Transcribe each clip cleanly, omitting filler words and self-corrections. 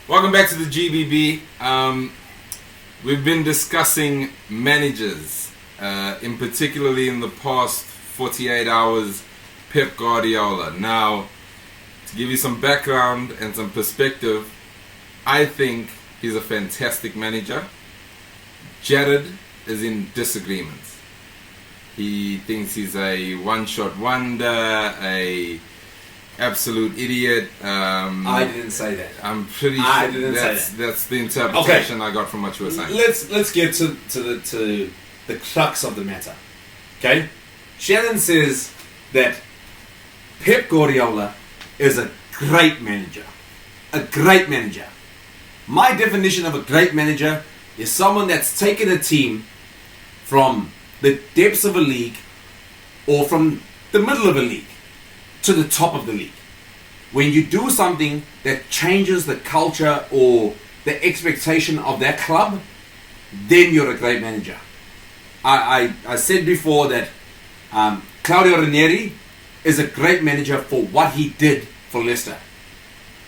Welcome back to the G.B.B. We've been discussing managers, in particularly in the past 48 hours, Pep Guardiola. Now, to give you some background and some perspective, I think he's a fantastic manager. Jared is in disagreements. He thinks he's a one-shot wonder, a absolute idiot. I didn't say that. I'm pretty sure I didn't say that. That's the interpretation I got from what you were saying. Let's get to the crux of the matter. Okay? Shannon says that Pep Guardiola is a great manager. A great manager. My definition of a great manager is someone that's taken a team from the depths of a league or from the middle of a league to the top of the league. When you do something that changes the culture or the expectation of that club, then you're a great manager. I said before that Claudio Ranieri is a great manager for what he did for Leicester.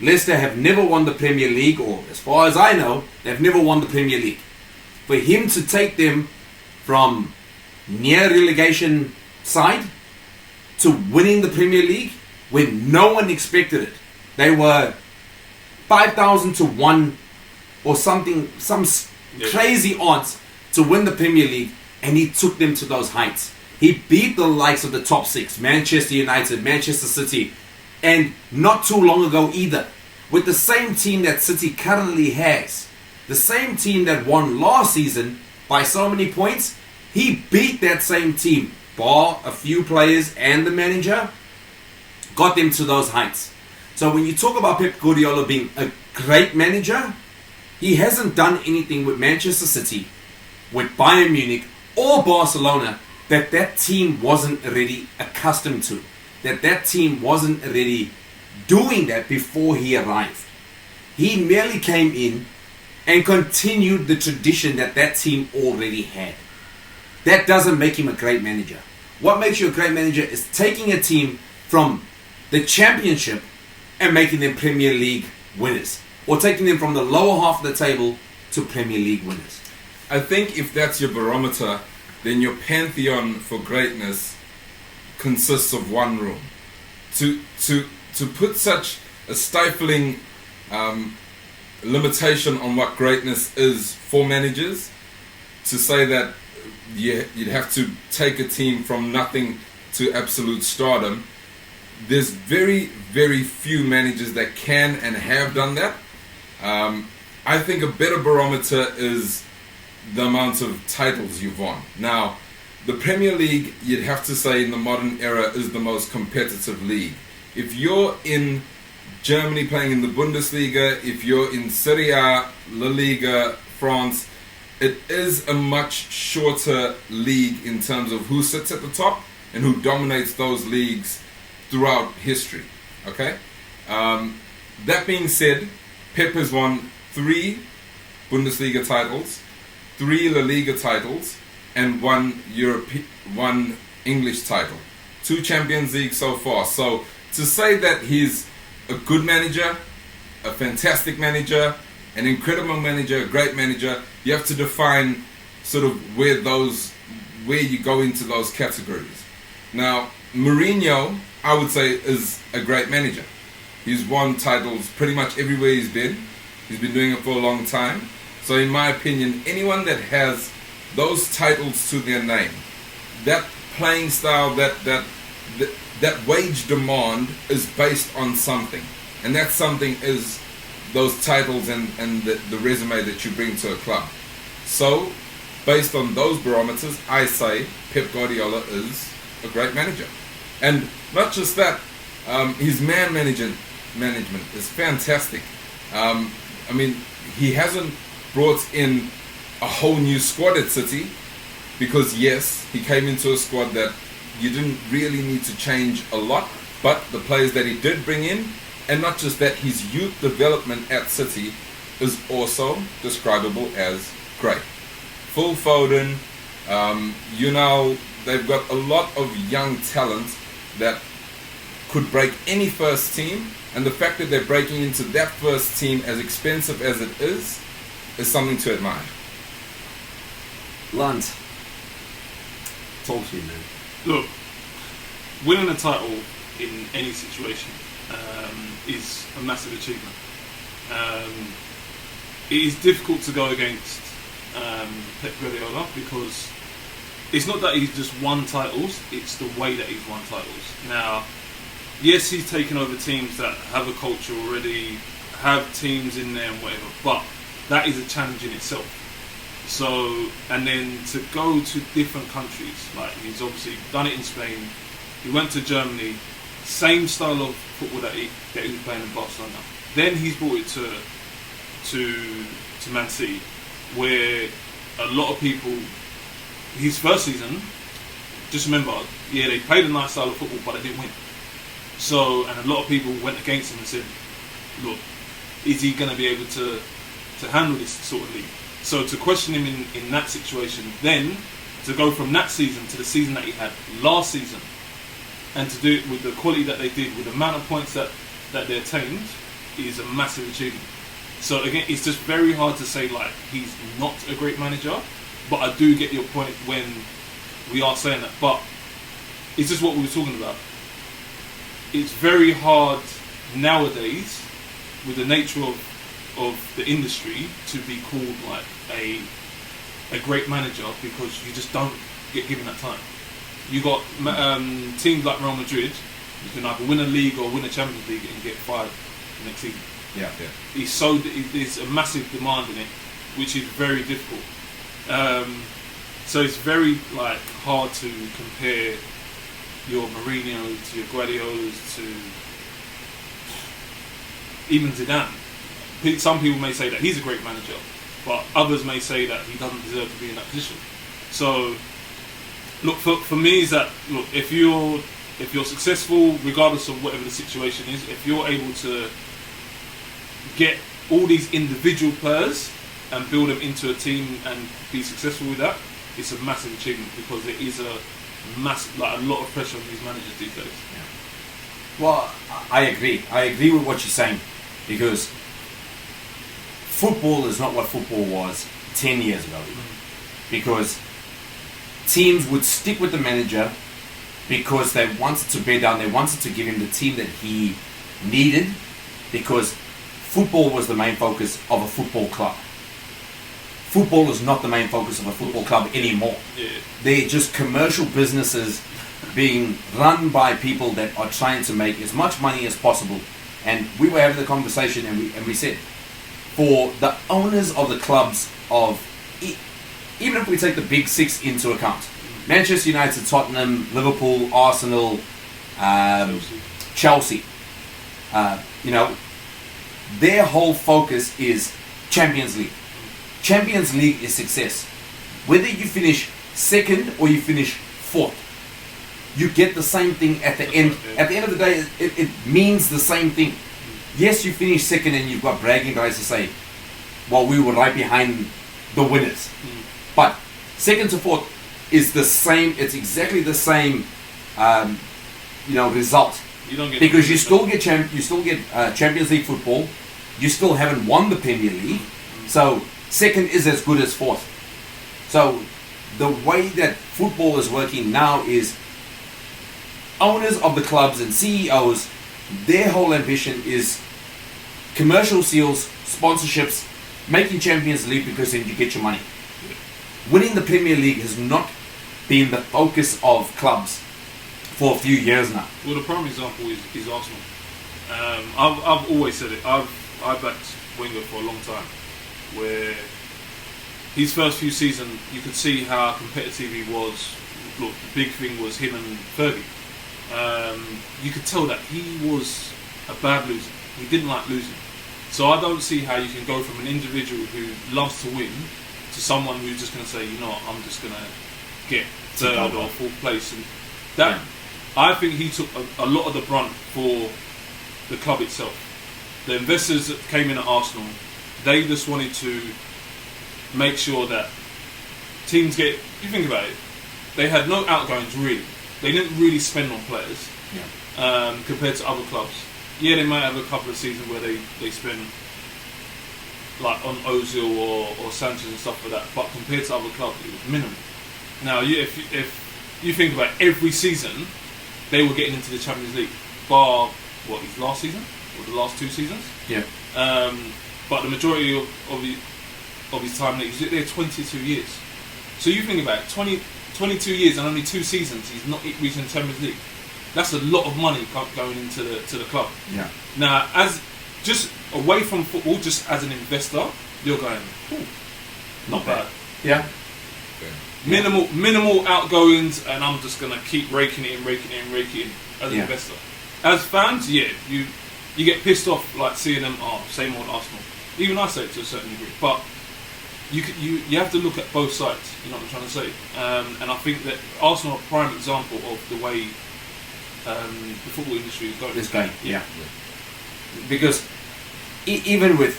Leicester have never won the Premier League, or as far as I know, they've never won the Premier League. For him to take them from near relegation side to winning the Premier League when no one expected it. They were 5,000 to 1 or something, crazy odds to win the Premier League, and he took them to those heights. He beat the likes of the top six, Manchester United, Manchester City, and not too long ago either, with the same team that City currently has. The same team that won last season by so many points, he beat that same team, bar a few players and the manager, got them to those heights. So when you talk about Pep Guardiola being a great manager, he hasn't done anything with Manchester City, with Bayern Munich or Barcelona that team wasn't already accustomed to. That team wasn't already doing that before he arrived. He merely came in and continued the tradition that team already had. That doesn't make him a great manager. What makes you a great manager is taking a team from the Championship and making them Premier League winners, or taking them from the lower half of the table to Premier League winners. I think if that's your barometer, then your pantheon for greatness consists of one room. To put such a stifling limitation on what greatness is for managers, to say that you'd have to take a team from nothing to absolute stardom, there's very, very few managers that can and have done that. I think a better barometer is the amount of titles you've won. Now, the Premier League, you'd have to say in the modern era, is the most competitive league. If you're in Germany playing in the Bundesliga, if you're in Serie A, La Liga, France, it is a much shorter league in terms of who sits at the top and who dominates those leagues throughout history. Okay? That being said, Pep has won 3 Bundesliga titles, 3 La Liga titles, and 1 English title. 2 Champions League so far. So to say that he's a good manager, a fantastic manager, an incredible manager, a great manager, you have to define sort of where you go into those categories. Now, Mourinho, I would say, is a great manager. He's won titles pretty much everywhere he's been. He's been doing it for a long time. So in my opinion, anyone that has those titles to their name, that playing style, that wage demand is based on something. And that something is those titles and the resume that you bring to a club. So, based on those barometers, I say Pep Guardiola is a great manager. And not just that, his management is fantastic. I mean, he hasn't brought in a whole new squad at City, because yes, he came into a squad that you didn't really need to change a lot, but the players that he did bring in, and not just that, his youth development at City is also describable as great. Full Foden, they've got a lot of young talent that could break any first team, and the fact that they're breaking into that first team, as expensive as it is something to admire. Lunt, talk to me, man. Look, winning a title in any situation is a massive achievement. It is difficult to go against Pep Guardiola because it's not that he's just won titles, it's the way that he's won titles. Now, yes, he's taken over teams that have a culture already, have teams in there and whatever, but that is a challenge in itself. So, and then to go to different countries, like he's obviously done it in Spain, he went to Germany, same style of football that he was playing in Barcelona. Then he's brought it to Man City, where a lot of people, his first season, just remember, yeah, they played a nice style of football, but they didn't win. So, and a lot of people went against him and said, look, is he going to be able to handle this sort of league? So to question him in that situation, then to go from that season to the season that he had last season, and to do it with the quality that they did, with the amount of points that they attained, is a massive achievement. So again, it's just very hard to say like he's not a great manager, but I do get your point when we are saying that. But it's just what we were talking about. It's very hard nowadays with the nature of the industry to be called like a great manager, because you just don't get given that time. You got teams like Real Madrid, you can either win a league or win a Champions League and get fired the next season. Yeah. There's a massive demand in it, which is very difficult. So it's very like hard to compare your Mourinho's to your Guardiola's to even Zidane. Some people may say that he's a great manager, but others may say that he doesn't deserve to be in that position. So, look, for me is that, look, if you're successful, regardless of whatever the situation is, if you're able to get all these individual players and build them into a team and be successful with that, it's a massive achievement, because there is a lot of pressure on these managers these days. Yeah. Well, I agree. I agree with what you're saying, because football is not what football was 10 years ago. Because teams would stick with the manager because they wanted to bear down, they wanted to give him the team that he needed, because football was the main focus of a football club. Football is not the main focus of a football club anymore. Yeah. They're just commercial businesses being run by people that are trying to make as much money as possible. And we were having the conversation, and we said, for the owners of the clubs even if we take the big six into account, Manchester United, Tottenham, Liverpool, Arsenal, Chelsea, their whole focus is Champions League. Champions League is success. Whether you finish second or you finish fourth, you get the same thing at the end. At the end of the day, it means the same thing. Yes, you finish second and you've got bragging rights to say, well, we were right behind the winners. But second to fourth is the same. It's exactly the same, result. You don't get, because you still get Champions League football. You still haven't won the Premier League. So second is as good as fourth. So the way that football is working now is owners of the clubs and CEOs, their whole ambition is commercial deals, sponsorships, making Champions League, because then you get your money. Winning the Premier League has not been the focus of clubs for a few years now. Well, the prime example is Arsenal. I've always said it. I've backed Wenger for a long time, where his first few seasons, you could see how competitive he was. Look, the big thing was him and Fergie. You could tell that he was a bad loser. He didn't like losing. So I don't see how you can go from an individual who loves to win to someone who's just going to say, you know what, I'm just going to get third or fourth place. And that, I think he took a lot of the brunt for the club itself. The investors that came in at Arsenal, they just wanted to make sure that teams you think about it, they had no outgoings really. They didn't really spend on players. Yeah. compared to other clubs. Yeah, they might have a couple of seasons where they spend like on Ozil or Sanchez and stuff like that, but compared to other clubs, it was minimal. Now, if you think about every season, they were getting into the Champions League, bar his last season or the last 2 seasons. Yeah. But the majority of his time, he's there 22 years. So you think about it, 22 years and only 2 seasons, he's not reaching the Champions League. That's a lot of money going into the club. Yeah. Now, as just away from football, just as an investor, you're going, not bad. Yeah. Minimal outgoings, and I'm just gonna keep raking it in as an investor. As fans, you get pissed off like seeing them. Same old Arsenal. Even I say it to a certain degree, but you have to look at both sides. You know what I'm trying to say? And I think that Arsenal are a prime example of the way the football industry is going. It's going, yeah. Because even with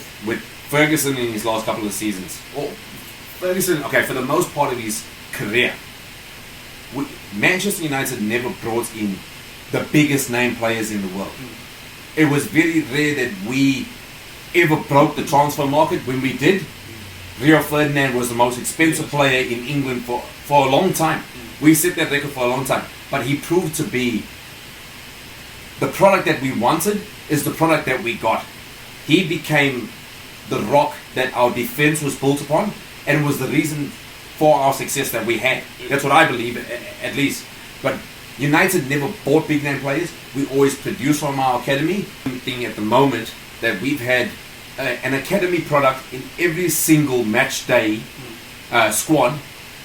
Ferguson in his last couple of seasons, Ferguson, okay, for the most part of his career, Manchester United never brought in the biggest name players in the world. It was very rare that we ever broke the transfer market. When we did, Rio Ferdinand was the most expensive player in England for a long time. We set that record for a long time. But he proved to be the product that we wanted is the product that we got. He became the rock that our defense was built upon, and was the reason for our success that we had. That's what I believe, at least. But United never bought big name players. We always produced from our academy. Thing at the moment that we've had an academy product in every single match day squad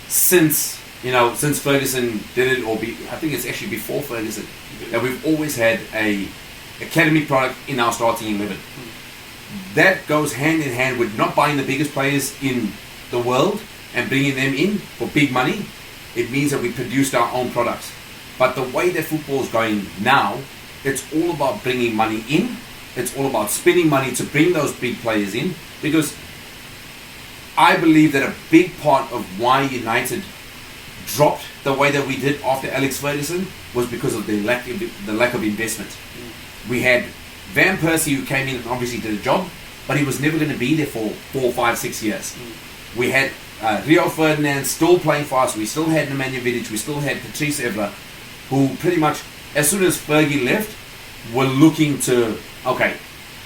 since Ferguson did it, I think it's actually before Ferguson, that we've always had a academy product in our starting 11. That goes hand in hand with not buying the biggest players in the world and bringing them in for big money. It means that we produced our own products. But the way that football is going now, it's all about bringing money in. It's all about spending money to bring those big players in. Because I believe that a big part of why United dropped the way that we did after Alex Ferguson was because of the lack of investment. We had Van Persie, who came in and obviously did a job, but he was never going to be there for 4, 5, 6 years. We had Rio Ferdinand still playing for us. We still had Nemanja Vidic. We still had Patrice Evra, who pretty much, as soon as Fergie left, were looking to, okay,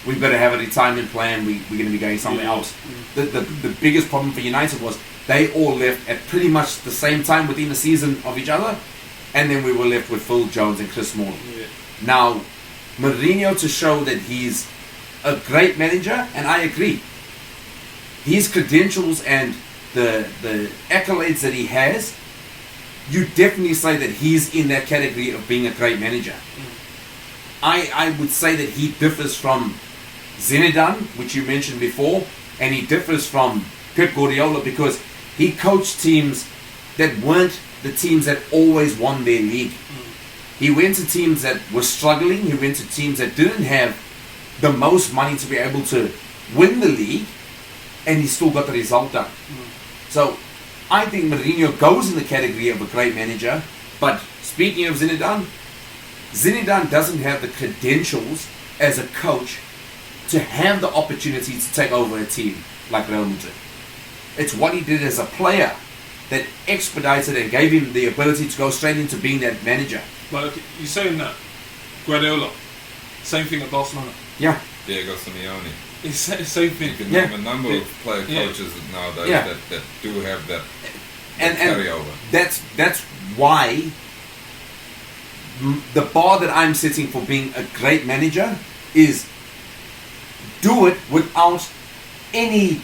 we've got to have a retirement plan. We're going to be going somewhere else. The biggest problem for United was they all left at pretty much the same time within the season of each other, and then we were left with Phil Jones and Chris Smalling. Now, Mourinho, to show that he's a great manager, and I agree, his credentials and the accolades that he has, you definitely say that he's in that category of being a great manager. I would say that he differs from Zinedine, which you mentioned before, and he differs from Pep Guardiola because he coached teams that weren't the teams that always won their league. He went to teams that were struggling. He went to teams that didn't have the most money to be able to win the league, and he still got the result done. So I think Mourinho goes in the category of a great manager. But speaking of Zinedine doesn't have the credentials as a coach to have the opportunity to take over a team like Real Madrid. It's what he did as a player that expedited and gave him the ability to go straight into being that manager. Like you're saying that Guardiola, same thing at Barcelona. Yeah. Diego Simeone. It's the same thing. You can name a number of player coaches nowadays that do have that carryover. That's why the bar that I'm setting for being a great manager is do it without any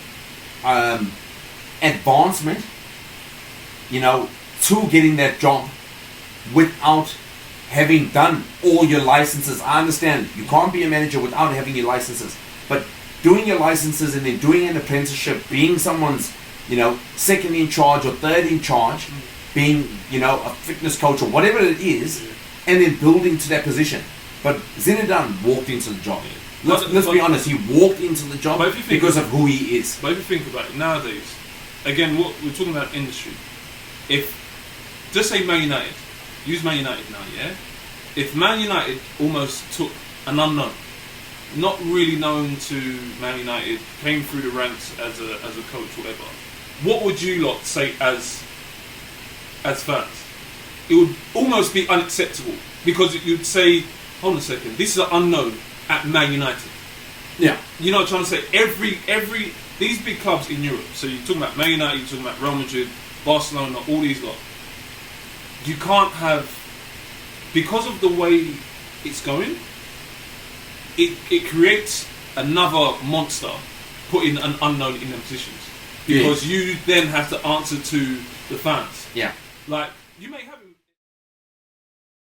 advancement, to getting that job without having done all your licenses. I understand you can't be a manager without having your licenses, but doing your licenses and then doing an apprenticeship, being someone's, second in charge or third in charge, being, a fitness coach or whatever it is, and then building to that position. But Zinedine walked into the job. Let's be honest, he walked into the job because of who he is. But if you think about it, nowadays, again, what we're talking about industry. If, just say Man United, use Man United now, yeah? if Man United almost took an unknown, not really known to Man United, came through the ranks as a coach, whatever, what would you lot say as fans? It would almost be unacceptable because you'd say, hold on a second, this is an unknown at Man United. Yeah. You know what I'm trying to say? Every these big clubs in Europe, so you're talking about Man United, you're talking about Real Madrid, Barcelona, all these lot. You can't have, because of the way it's going, it creates another monster putting an unknown in them positions. Because you then have to answer to the fans. Yeah. Like, you may have